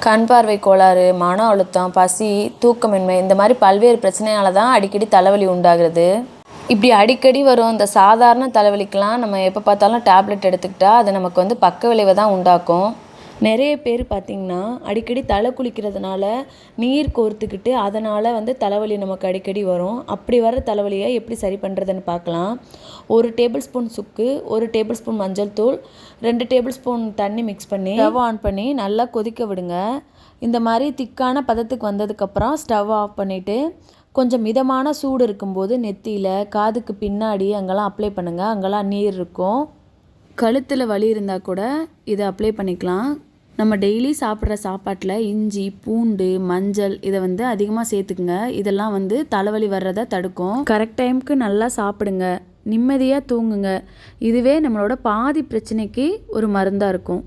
கண் பார்வை கோளாறு, மன அழுத்தம், பசி, தூக்கமின்மை இந்த மாதிரி பல்வேறு பிரச்சனையால தான் அடிக்கடி தலைவலி உண்டாகிறது. இப்படி அடிக்கடி வரும் இந்த சாதாரண தலைவலிக்கெலாம் நம்ம எப்போ பார்த்தாலும் டேப்லெட் எடுத்துக்கிட்டால் அது நமக்கு வந்து பக்க விளைவை தான் உண்டாக்கும். நிறைய பேர் பார்த்திங்கன்னா அடிக்கடி தலை குளிக்கிறதுனால நீர் கோர்த்துக்கிட்டு அதனால் வந்து தலைவலி நமக்கு அடிக்கடி வரும். அப்படி வர தலைவலியை எப்படி சரி பண்ணுறதுன்னு பார்க்கலாம். 1 டேபிள் ஸ்பூன் சுக்கு, 1 டேபிள் ஸ்பூன் மஞ்சள் தூள், 2 டேபிள் ஸ்பூன் தண்ணி மிக்ஸ் பண்ணி ஸ்டவ் ஆன் பண்ணி நல்லா கொதிக்க விடுங்க. இந்த மாதிரி திக்கான பதத்துக்கு வந்ததுக்கப்புறம் ஸ்டவ் ஆஃப் பண்ணிவிட்டு கொஞ்சம் மிதமான சூடு இருக்கும்போது நெத்தியில், காதுக்கு பின்னாடி அங்கெல்லாம் அப்ளை பண்ணுங்கள். அங்கெல்லாம் நீர் இருக்கும். கழுத்தில் வலி இருந்தால் கூட இதை அப்ளை பண்ணிக்கலாம். நம்ம டெய்லி சாப்பிட்ற சாப்பாட்டில் இஞ்சி, பூண்டு, மஞ்சள் இதை வந்து அதிகமாக சேர்த்துக்குங்க. இதெல்லாம் வந்து தலைவலி வர்றதை தடுக்கும். கரெக்ட் டைமுக்கு நல்லா சாப்பிடுங்க, நிம்மதியாக தூங்குங்க. இதுவே நம்மளோட பாதி பிரச்சனைக்கு ஒரு மருந்தாக இருக்கும்.